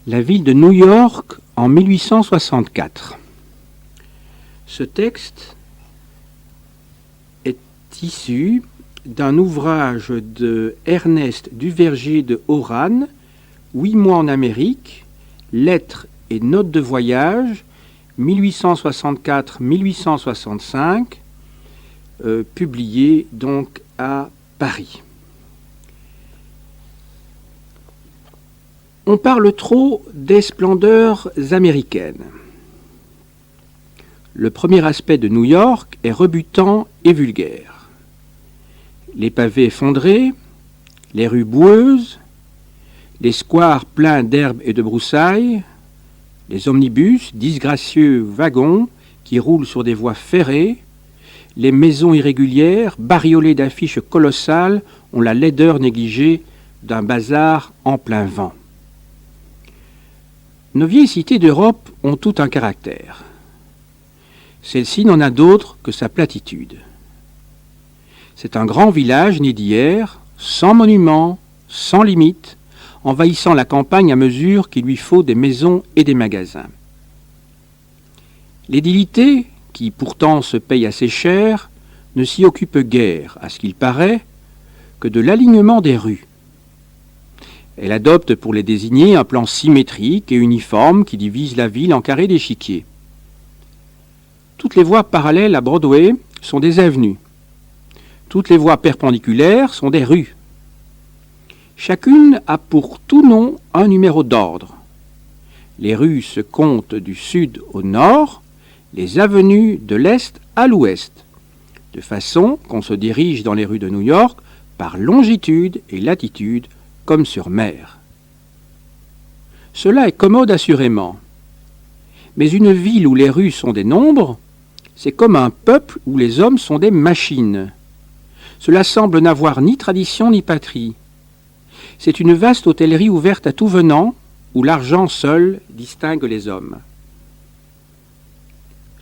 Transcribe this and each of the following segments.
La ville de New York en 1864. Ce texte est issu d'un ouvrage de Ernest Duverger de Horan, 8 mois en Amérique, lettres et notes de voyage, 1864-1865, publié donc à Paris. On parle trop des splendeurs américaines. Le premier aspect de New York est rebutant et vulgaire. Les pavés effondrés, les rues boueuses, les squares pleins d'herbes et de broussailles, les omnibus, disgracieux wagons qui roulent sur des voies ferrées, les maisons irrégulières, bariolées d'affiches colossales, ont la laideur négligée d'un bazar en plein vent. Nos vieilles cités d'Europe ont tout un caractère. Celle-ci n'en a d'autre que sa platitude. C'est un grand village né d'hier, sans monuments, sans limites, envahissant la campagne à mesure qu'il lui faut des maisons et des magasins. L'édilité, qui pourtant se paye assez cher, ne s'y occupe guère, à ce qu'il paraît, que de l'alignement des rues. Elle adopte pour les désigner un plan symétrique et uniforme qui divise la ville en carrés d'échiquier. Toutes les voies parallèles à Broadway sont des avenues. Toutes les voies perpendiculaires sont des rues. Chacune a pour tout nom un numéro d'ordre. Les rues se comptent du sud au nord, les avenues de l'est à l'ouest, de façon qu'on se dirige dans les rues de New York par longitude et latitude, comme sur mer. Cela est commode assurément. Mais une ville où les rues sont des nombres, c'est comme un peuple où les hommes sont des machines. Cela semble n'avoir ni tradition ni patrie. C'est une vaste hôtellerie ouverte à tout venant, où l'argent seul distingue les hommes.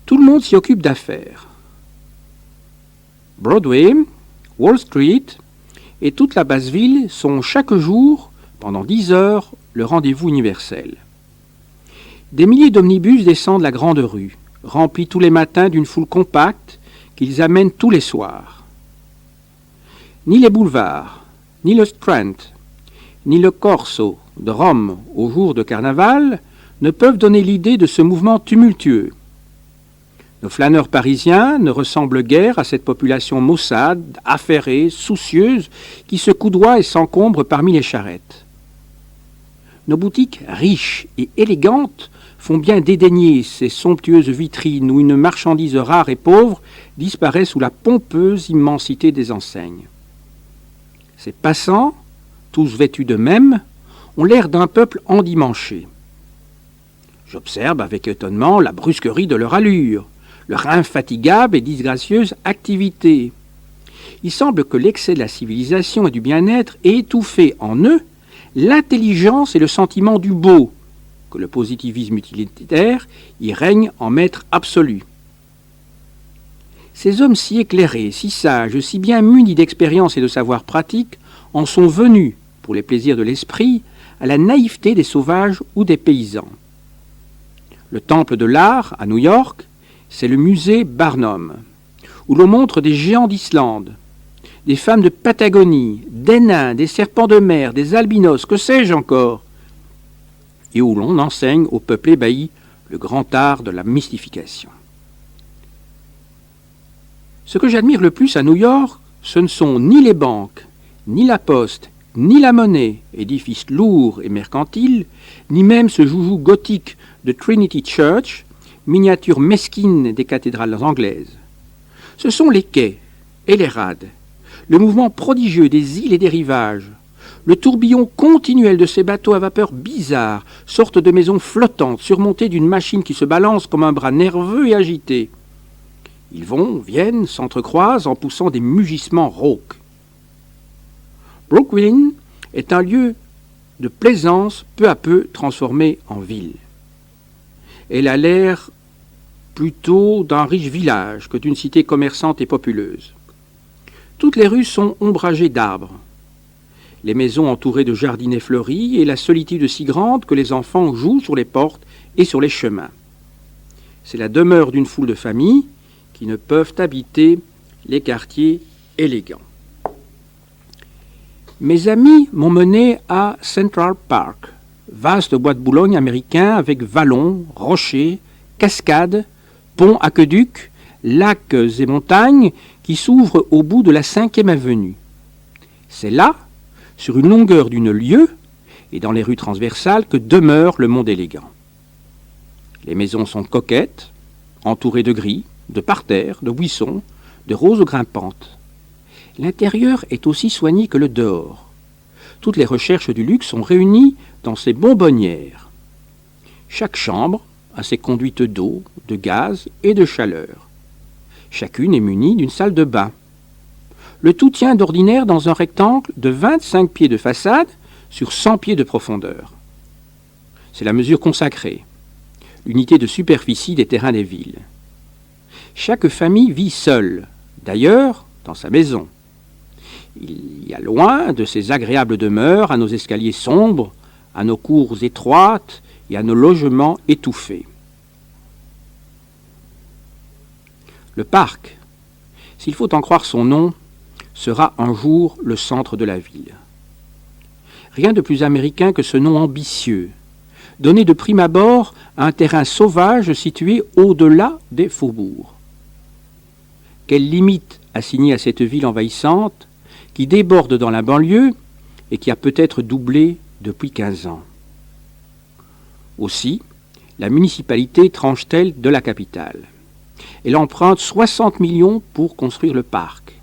Tout le monde s'y occupe d'affaires. Broadway, Wall Street et toute la basse ville sont chaque jour, pendant 10 heures, le rendez-vous universel. Des milliers d'omnibus descendent la grande rue, remplis tous les matins d'une foule compacte qu'ils amènent tous les soirs. Ni les boulevards, ni le Strand, ni le Corso de Rome au jour de carnaval ne peuvent donner l'idée de ce mouvement tumultueux. Nos flâneurs parisiens ne ressemblent guère à cette population maussade, affairée, soucieuse, qui se coudoie et s'encombre parmi les charrettes. Nos boutiques riches et élégantes font bien dédaigner ces somptueuses vitrines où une marchandise rare et pauvre disparaît sous la pompeuse immensité des enseignes. Ces passants, tous vêtus de même, ont l'air d'un peuple endimanché. J'observe avec étonnement la brusquerie de leur allure, leur infatigable et disgracieuse activité. Il semble que l'excès de la civilisation et du bien-être ait étouffé en eux l'intelligence et le sentiment du beau, que le positivisme utilitaire y règne en maître absolu. Ces hommes si éclairés, si sages, si bien munis d'expérience et de savoir pratique en sont venus, pour les plaisirs de l'esprit, à la naïveté des sauvages ou des paysans. Le temple de l'art, à New York, c'est le musée Barnum, où l'on montre des géants d'Islande, des femmes de Patagonie, des nains, des serpents de mer, des albinos, que sais-je encore, et où l'on enseigne au peuple ébahi le grand art de la mystification. Ce que j'admire le plus à New York, ce ne sont ni les banques, ni la poste, ni la monnaie, édifice lourd et mercantile, ni même ce joujou gothique de Trinity Church, miniature mesquine des cathédrales anglaises. Ce sont les quais et les rades, le mouvement prodigieux des îles et des rivages, le tourbillon continuel de ces bateaux à vapeur bizarres, sortes de maisons flottantes surmontées d'une machine qui se balance comme un bras nerveux et agité. Ils vont, viennent, s'entrecroisent en poussant des mugissements rauques. Brooklyn est un lieu de plaisance peu à peu transformé en ville. Elle a l'air plutôt d'un riche village que d'une cité commerçante et populeuse. Toutes les rues sont ombragées d'arbres. les maisons entourées de jardinets fleuris et la solitude si grande que les enfants jouent sur les portes et sur les chemins. C'est la demeure d'une foule de familles qui ne peuvent habiter les quartiers élégants. Mes amis m'ont mené à Central Park, vaste bois de Boulogne américain avec vallons, rochers, cascades, ponts, aqueducs, lacs et montagnes qui s'ouvrent au bout de la 5e avenue. C'est là, sur une longueur d'une lieue et dans les rues transversales, que demeure le monde élégant. Les maisons sont coquettes, entourées de grilles, de parterres, de buissons, de roses grimpantes. L'intérieur est aussi soigné que le dehors. Toutes les recherches du luxe sont réunies dans ces bonbonnières. Chaque chambre a ses conduites d'eau, de gaz et de chaleur. Chacune est munie d'une salle de bain. Le tout tient d'ordinaire dans un rectangle de 25 pieds de façade sur 100 pieds de profondeur. C'est la mesure consacrée, l'unité de superficie des terrains des villes. Chaque famille vit seule, d'ailleurs dans sa maison. Il y a loin de ces agréables demeures, à nos escaliers sombres, à nos cours étroites et à nos logements étouffés. Le parc, s'il faut en croire son nom, sera un jour le centre de la ville. Rien de plus américain que ce nom ambitieux, donné de prime abord à un terrain sauvage situé au-delà des faubourgs. Quelle limite assigner à cette ville envahissante qui déborde dans la banlieue et qui a peut-être doublé depuis 15 ans. Aussi, la municipalité tranche-t-elle de la capitale. Elle emprunte 60 millions pour construire le parc.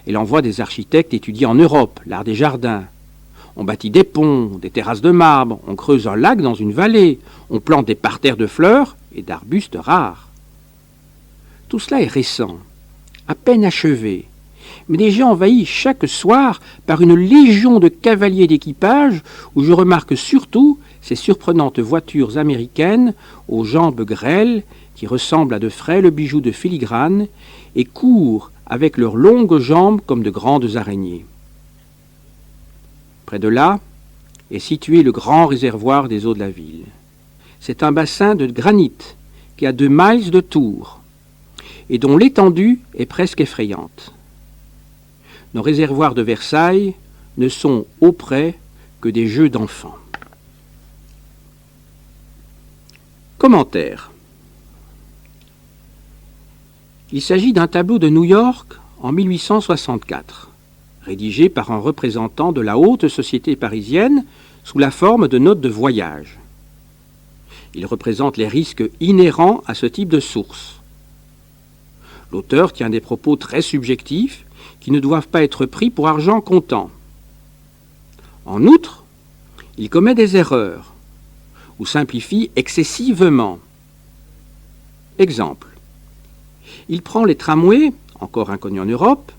Elle envoie des architectes étudier en Europe l'art des jardins. On bâtit des ponts, des terrasses de marbre, on creuse un lac dans une vallée, on plante des parterres de fleurs et d'arbustes rares. Tout cela est récent, à peine achevé, mais déjà envahi chaque soir par une légion de cavaliers d'équipage où je remarque surtout ces surprenantes voitures américaines aux jambes grêles qui ressemblent à de frêles bijoux de filigrane et courent avec leurs longues jambes comme de grandes araignées. Près de là est situé le grand réservoir des eaux de la ville. C'est un bassin de granit qui a 2 miles de tour et dont l'étendue est presque effrayante. Nos réservoirs de Versailles ne sont auprès que des jeux d'enfants. Commentaire. Il s'agit d'un tableau de New York en 1864, rédigé par un représentant de la haute société parisienne sous la forme de notes de voyage. Il représente les risques inhérents à ce type de source. L'auteur tient des propos très subjectifs qui ne doivent pas être pris pour argent comptant. En outre, il commet des erreurs ou simplifie excessivement. Exemple. Il prend les tramways, encore inconnus en Europe,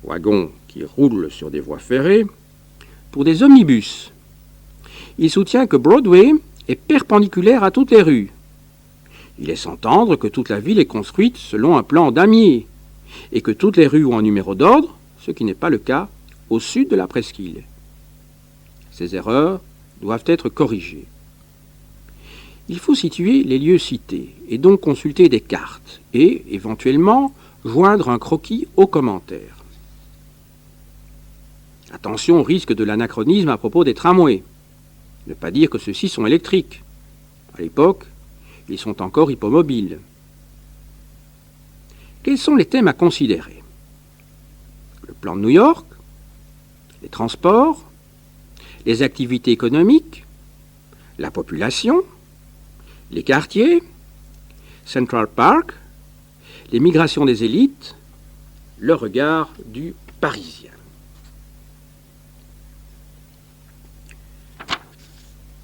wagons qui roulent sur des voies ferrées, pour des omnibus. Il soutient que Broadway est perpendiculaire à toutes les rues. Il laisse entendre que toute la ville est construite selon un plan damier et que toutes les rues ont un numéro d'ordre, ce qui n'est pas le cas au sud de la presqu'île. Ces erreurs doivent être corrigées. Il faut situer les lieux cités et donc consulter des cartes et, éventuellement, joindre un croquis aux commentaires. Attention au risque de l'anachronisme à propos des tramways. Ne pas dire que ceux-ci sont électriques. À l'époque, ils sont encore hippomobiles. Quels sont les thèmes à considérer? Le plan de New York, les transports, les activités économiques, la population, les quartiers, Central Park, les migrations des élites, le regard du Parisien.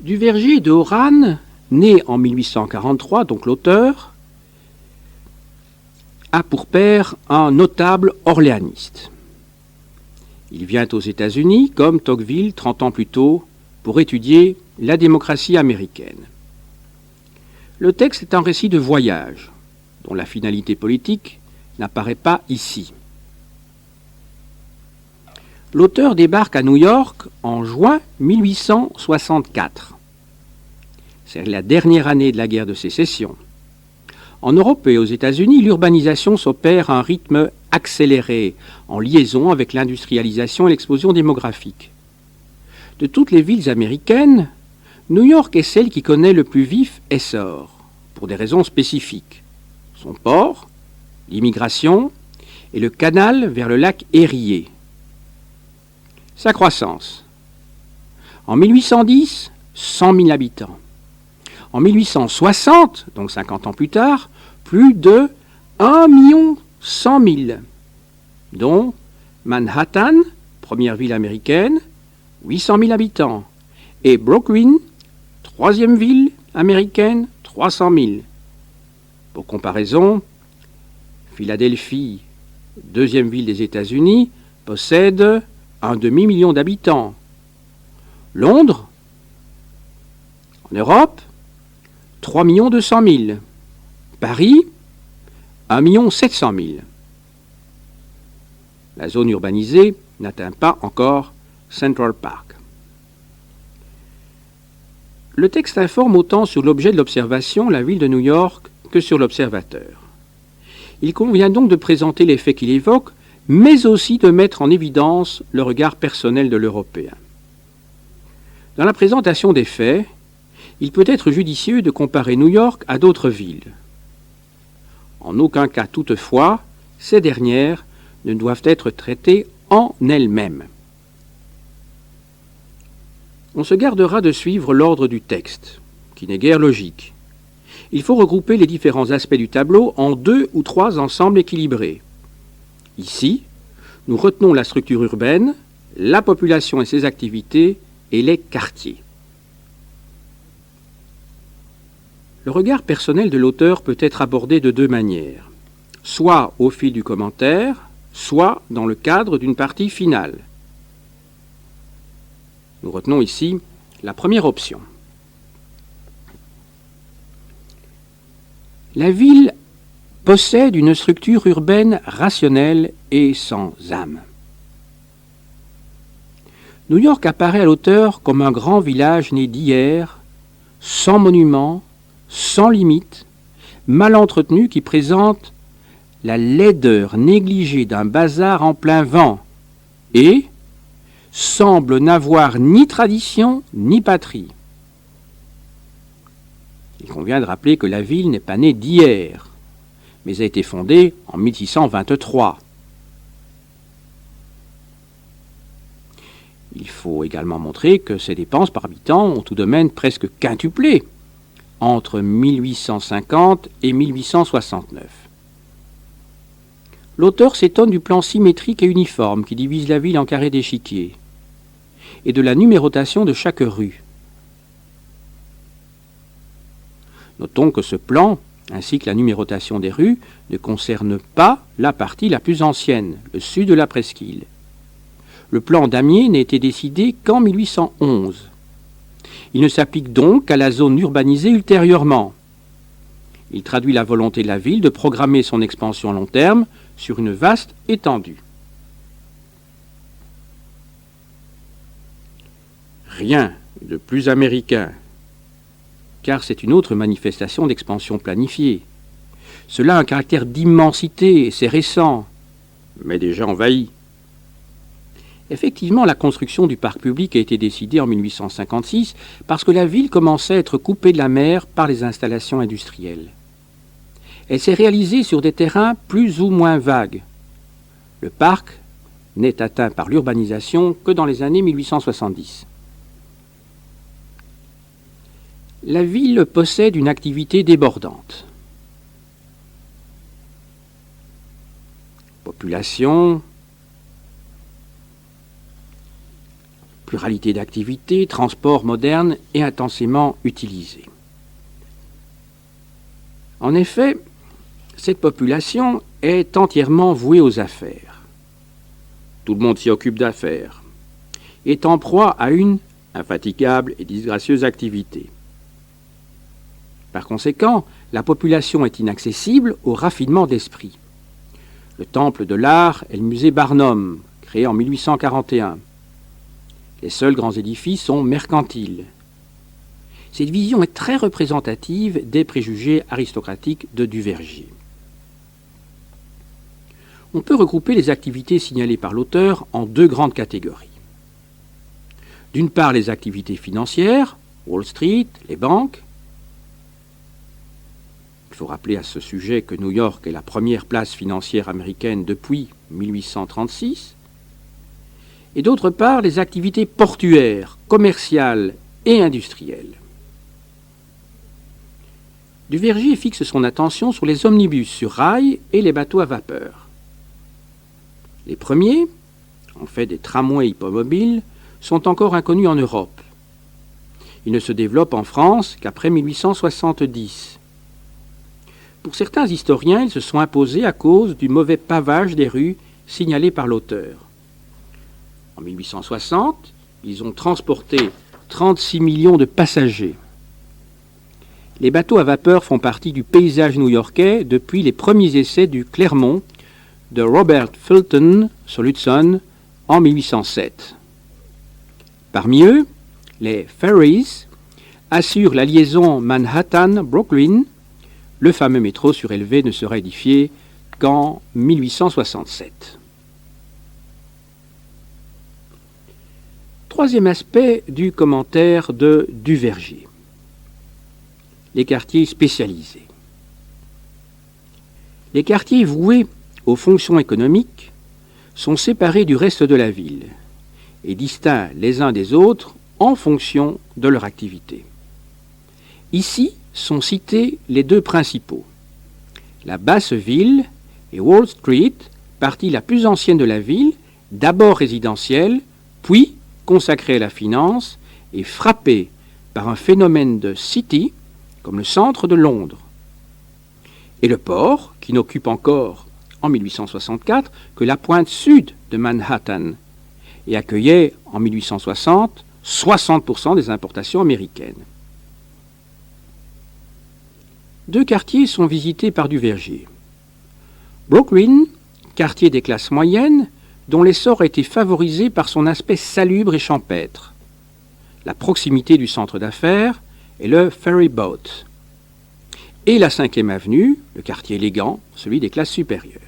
Duverger de Horan, né en 1843, donc l'auteur, a pour père un notable orléaniste. Il vient aux États-Unis, comme Tocqueville 30 ans plus tôt, pour étudier la démocratie américaine. Le texte est un récit de voyage, dont la finalité politique n'apparaît pas ici. L'auteur débarque à New York en juin 1864. C'est la dernière année de la guerre de sécession. En Europe et aux États-Unis, l'urbanisation s'opère à un rythme accéléré, en liaison avec l'industrialisation et l'explosion démographique. De toutes les villes américaines, New York est celle qui connaît le plus vif essor, pour des raisons spécifiques. Son port, l'immigration et le canal vers le lac Erie. Sa croissance. En 1810, 100 000 habitants. En 1860, donc 50 ans plus tard, plus de 1 100 000, dont Manhattan, première ville américaine, 800 000 habitants, et Brooklyn, troisième ville américaine, 300 000. Pour comparaison, Philadelphie, deuxième ville des États-Unis, possède un demi-million d'habitants. Londres, en Europe, 3 200 000. Paris, 1 700 000. La zone urbanisée n'atteint pas encore Central Park. Le texte informe autant sur l'objet de l'observation, la ville de New York, que sur l'observateur. Il convient donc de présenter les faits qu'il évoque, mais aussi de mettre en évidence le regard personnel de l'Européen. Dans la présentation des faits, il peut être judicieux de comparer New York à d'autres villes. En aucun cas, toutefois, ces dernières ne doivent être traitées en elles-mêmes. On se gardera de suivre l'ordre du texte, qui n'est guère logique. Il faut regrouper les différents aspects du tableau en 2 ou 3 ensembles équilibrés. Ici, nous retenons la structure urbaine, la population et ses activités, et les quartiers. Le regard personnel de l'auteur peut être abordé de 2 manières, soit au fil du commentaire, soit dans le cadre d'une partie finale. Nous retenons ici la première option. La ville possède une structure urbaine rationnelle et sans âme. New York apparaît à l'auteur comme un grand village né d'hier, sans monuments, sans limite, mal entretenu, qui présente la laideur négligée d'un bazar en plein vent et semble n'avoir ni tradition ni patrie. Il convient de rappeler que la ville n'est pas née d'hier, mais a été fondée en 1623. Il faut également montrer que ses dépenses par habitant ont tout de même presque quintuplé entre 1850 et 1869. L'auteur s'étonne du plan symétrique et uniforme qui divise la ville en carrés d'échiquier et de la numérotation de chaque rue. Notons que ce plan, ainsi que la numérotation des rues, ne concerne pas la partie la plus ancienne, le sud de la presqu'île. Le plan damier n'a été décidé qu'en 1811. Il ne s'applique donc qu'à la zone urbanisée ultérieurement. Il traduit la volonté de la ville de programmer son expansion à long terme sur une vaste étendue. Rien de plus américain, car c'est une autre manifestation d'expansion planifiée. Cela a un caractère d'immensité, c'est récent, mais déjà envahi. Effectivement, la construction du parc public a été décidée en 1856 parce que la ville commençait à être coupée de la mer par les installations industrielles. Elle s'est réalisée sur des terrains plus ou moins vagues. Le parc n'est atteint par l'urbanisation que dans les années 1870. La ville possède une activité débordante. Population, pluralité d'activités, transports modernes et intensément utilisés. En effet, cette population est entièrement vouée aux affaires. Tout le monde s'y occupe d'affaires, est en proie à une infatigable et disgracieuse activité. Par conséquent, la population est inaccessible au raffinement d'esprit. Le temple de l'art est le musée Barnum, créé en 1841. Les seuls grands édifices sont mercantiles. Cette vision est très représentative des préjugés aristocratiques de Duvergier. On peut regrouper les activités signalées par l'auteur en deux grandes catégories. D'une part, les activités financières, Wall Street, les banques. Il faut rappeler à ce sujet que New York est la première place financière américaine depuis 1836. Et d'autre part, les activités portuaires, commerciales et industrielles. Duvergier fixe son attention sur les omnibus sur rail et les bateaux à vapeur. Les premiers, en fait des tramways hippomobiles, sont encore inconnus en Europe. Ils ne se développent en France qu'après 1870. Pour certains historiens, ils se sont imposés à cause du mauvais pavage des rues signalé par l'auteur. En 1860, ils ont transporté 36 millions de passagers. Les bateaux à vapeur font partie du paysage new-yorkais depuis les premiers essais du Clermont de Robert Fulton sur l'Hudson en 1807. Parmi eux, les ferries assurent la liaison Manhattan-Brooklyn. Le fameux métro surélevé ne sera édifié qu'en 1867. Troisième aspect du commentaire de Duvergier. Les quartiers spécialisés. Les quartiers voués aux fonctions économiques sont séparés du reste de la ville et distincts les uns des autres en fonction de leur activité. Ici sont cités les deux principaux, la basse ville et Wall Street, partie la plus ancienne de la ville, d'abord résidentielle, puis consacrée à la finance et frappée par un phénomène de city, comme le centre de Londres. Et le port, qui n'occupe encore, en 1864, que la pointe sud de Manhattan, et accueillait, en 1860, 60% des importations américaines. Deux quartiers sont visités par Duvergier. Brooklyn, quartier des classes moyennes, dont l'essor a été favorisé par son aspect salubre et champêtre, la proximité du centre d'affaires et le ferry boat, et la 5e avenue, le quartier élégant, celui des classes supérieures.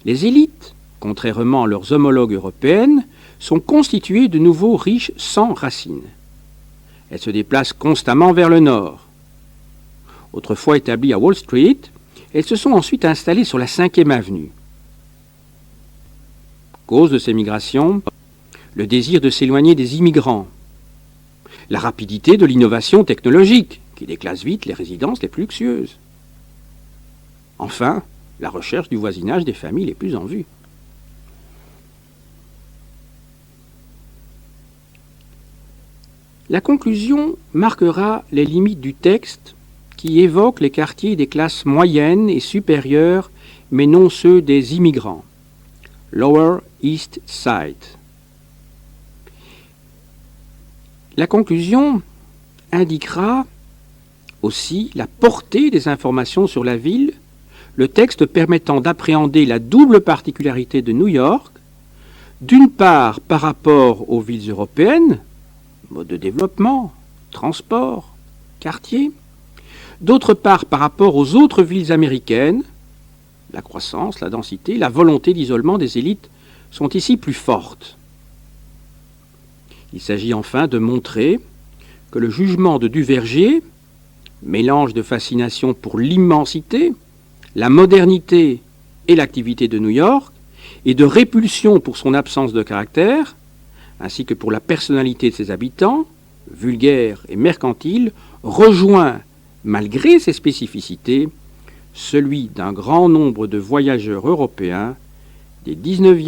Les élites, contrairement à leurs homologues européennes, sont constituées de nouveaux riches sans racines. Elles se déplacent constamment vers le nord. Autrefois établies à Wall Street, elles se sont ensuite installées sur la 5e avenue. Cause de ces migrations, le désir de s'éloigner des immigrants, la rapidité de l'innovation technologique, qui déclasse vite les résidences les plus luxueuses. Enfin, la recherche du voisinage des familles les plus en vue. La conclusion marquera les limites du texte qui évoque les quartiers des classes moyennes et supérieures, mais non ceux des immigrants. Lower East Side. La conclusion indiquera aussi la portée des informations sur la ville, le texte permettant d'appréhender la double particularité de New York, d'une part par rapport aux villes européennes, mode de développement, transport, quartier, d'autre part par rapport aux autres villes américaines, la croissance, la densité, la volonté d'isolement des élites sont ici plus fortes. Il s'agit enfin de montrer que le jugement de Duvergier, mélange de fascination pour l'immensité, la modernité et l'activité de New York, et de répulsion pour son absence de caractère, ainsi que pour la personnalité de ses habitants, vulgaires et mercantiles, rejoint, malgré ses spécificités, celui d'un grand nombre de voyageurs européens des 19e